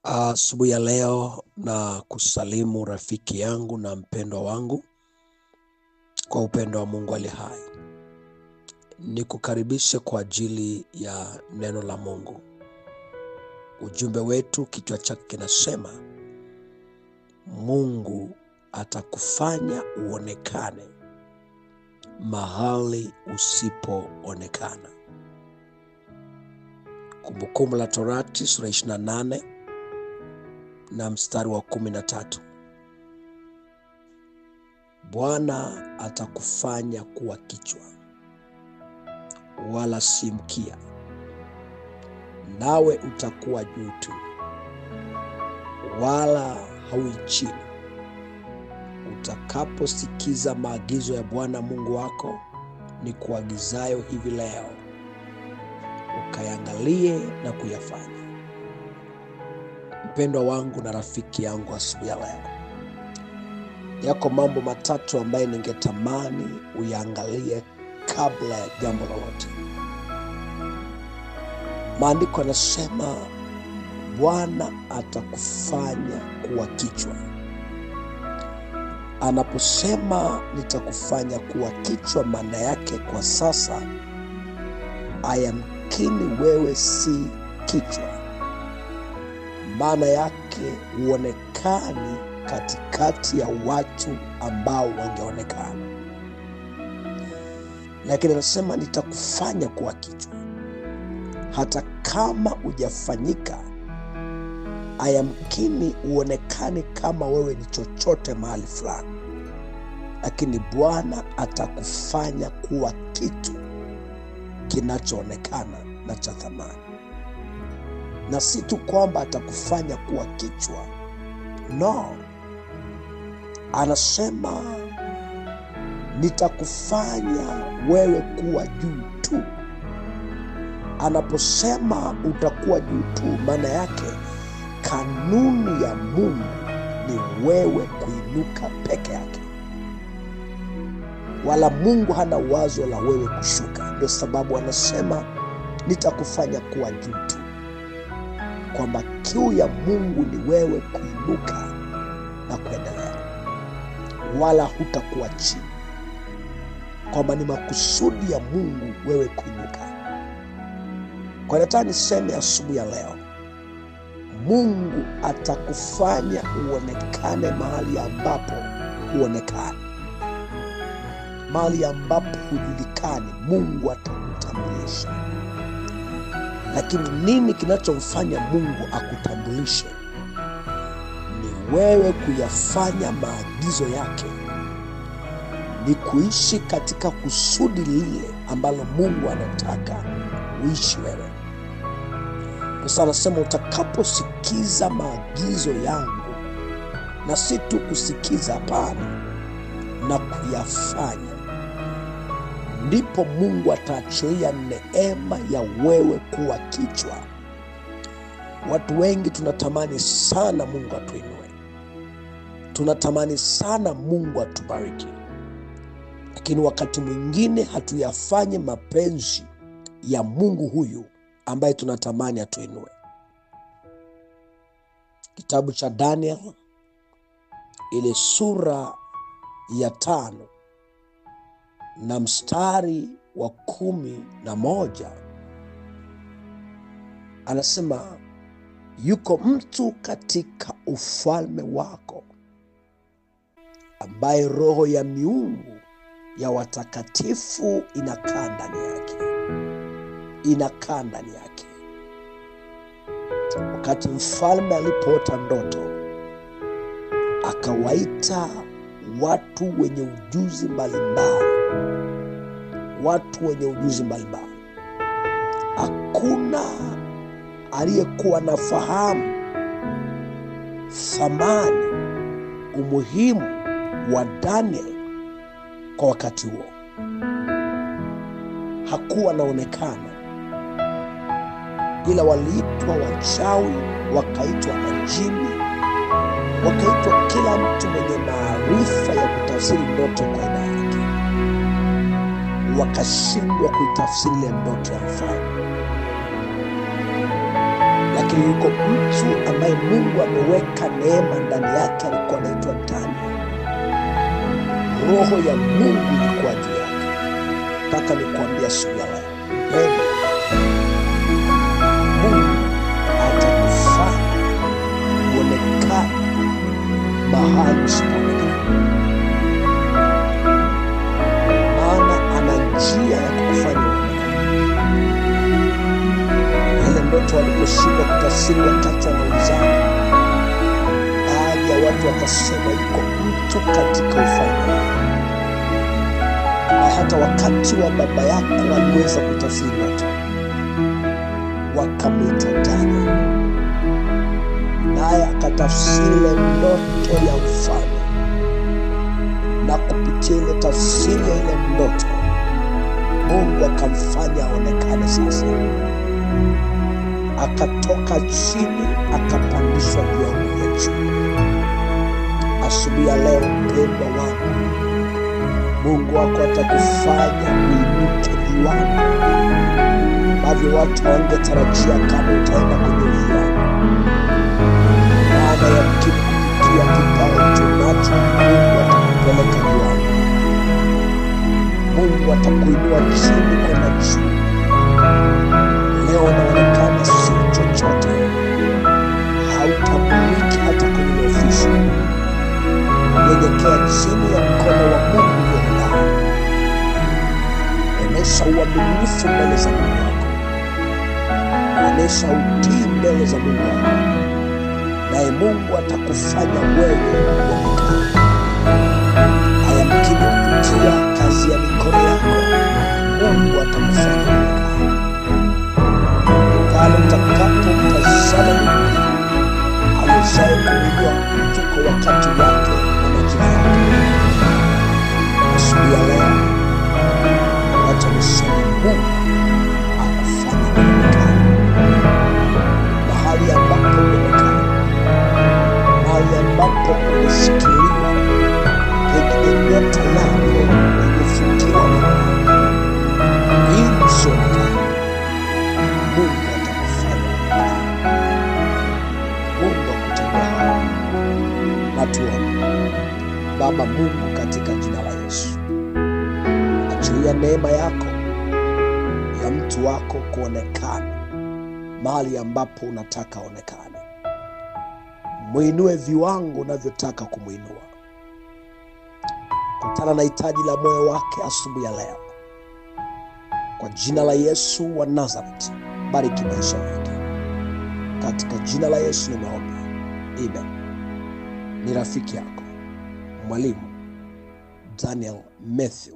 Asubuhi ya leo na kusalimu rafiki yangu na mpendwa wangu kwa upendo wa Mungu aliye hai. Nikukaribishe kwa ajili ya neno la Mungu. Ujumbe wetu kichwa chake kinasema, Mungu atakufanya uonekane mahali usipoonekana. Kumbukumbu la Torati sura 28 na mstari wa 13. Bwana atakufanya kuwa kichwa wala si mkia, nawe utakuwa juu tu wala haui chini, utakaposikiza maagizo ya Bwana Mungu wako ni kuagizayo hivi leo, ukayangalie na kuyafanya. Mpendwa wangu na rafiki yangu, asubuhi ya leo yako mambo matatu ambayo ningetamani uyaangalie kabla ya jambo lolote. Maandiko yanasema Bwana atakufanya kuwa kichwa. Anaposema nitakufanya kuwa kichwa, maana yake kwa sasa ayamkini wewe si kichwa. Maana yake huonekani katikati ya watu ambao wangeonekana, lakini anasema nitakufanya kuwa kichwa. Hata kama hujafanyika, ayamkini uonekane kama wewe ni chochote mahali fulani, lakini Bwana atakufanya kuwa kitu kinachoonekana na cha thamani. Na si tu kwamba atakufanya kuwa kichwa, no, anasema nitakufanya wewe kuwa juu tu. Anaposema utakuwa juu tu, maana yake kanuni ya Mungu ni wewe kuinuka peke yake, wala Mungu hana wazo la wewe kushuka. Ndio sababu anasema nitakufanya kuwa juu tu, kwamba kiu ya Mungu ni wewe kuinuka na kuendelea, wala hutakuwa chini, kwamba ni makusudi ya Mungu wewe kuinuka. Kwa nataka niseme asubuhi ya leo, Mungu atakufanya uonekane mahali ambapo huonekani, mahali ambapo hujulikani. Mungu atakutambulisha. Lakini nini kinachomfanya Mungu akutambulishe? Ni wewe kuyafanya maagizo yake, ni kuishi katika kusudi lile ambalo Mungu anataka uishi wewe. Kwa sababu anasema utakaposikiza maagizo yangu, na si tu kusikiza, hapana, na kuyafanya, ndipo Mungu ataachilia neema ya wewe kuwa kichwa. Watu wengi tunatamani sana Mungu atuinue, tunatamani sana Mungu atubariki, lakini wakati mwingine hatuyafanyi mapenzi ya Mungu huyu ambaye tunatamani atuinue. Kitabu cha Daniel ile sura ya 5 na mstari wa 11, anasema yuko mtu katika ufalme wako ambaye roho ya miungu ya watakatifu inakaa ndani yake. Wakati mfalme alipoota ndoto, akawaita watu wenye ujuzi mbalimbali, Hakuna aliyekuwa na fahamu thamani, umuhimu wa Daniel kwa wakati huo. Hakuwa anaonekana, ila waliitwa wachawi, wakaitwa majini, wakaitwa kila mtu mwenye maarifa ya kutafsiri ndoto kwa aina yake. wakashindwa kuitafsiri ile ndoto ya mfalme. Lakini yuko mtu ambaye Mungu ameweka neema ndani yake, alikuwa anaitwa Daniel. Roho ya Mungu ilikuwa juu yake. Nataka nikuambia asubuhi ya leo, Mungu atakufanya uonekane mahali usipoonekana, maana ana njia ya kukufanya uonekane. Ile ndoto waliposhindwa kutafsiri wakati wanaulizana, baadhi ya watu wakasema yuko mtu katika ufalme, na hata wakati wa baba yako waliweza kutafsiri ndoto, wakamwita Daniel, naye akatafsiri ile ndoto ya ufalme, na kupitia ile tafsiri ya ile ndoto Mungu akamfanya aonekane. Sasa akatoka chini akapandishwa viwango vya juu. Asubuhi ya leo, mpendwa wangu, Mungu wako atakufanya uinuke viwango ambavyo watu hawangetarajia kama utaenda kwenye viwango. Baada ya mkini kupitia kibao tunacho, Mungu atakupeleka viwango. Mungu atakuinua chini kwenda juu. Leo unaonekana si chochote, hautamiliki hata kwenye ofisi. Nyenyekea chini ya mkono wa Mungu ulio. Onesha uaminifu mbele za Mungu wako, onesha utii mbele za Mungu wako, naye Mungu atakufanya wewe uonekane. Hayamkini kupitia kazi ya mikono yako, Mungu atakufanya uonekane. Pale utakapomtazama awezaye kuinua mtu kwa wakati wake na majira yake. Asubuhi ya leo, wacha niseme Mungu akufanye uonekane mahali ambapo uonekane, mahali ambapo umeshikiliwa, pengine nyota yako imefutiwa na ili usionekane. Mungu atakufanya uonekane. Mungu akutendea haya. Na tuombe. Baba Mungu, katika jina la Yesu, achilia neema yako ya mtu wako kuonekana mahali ambapo unataka onekane. Muinue viwango unavyotaka kumuinua. Kutana na hitaji la moyo wake asubuhi ya leo. Kwa jina la Yesu wa Nazareti, bariki maisha yake. Katika jina la Yesu nimeomba. Amen. Ni rafiki yako Mwalimu Daniel Mathew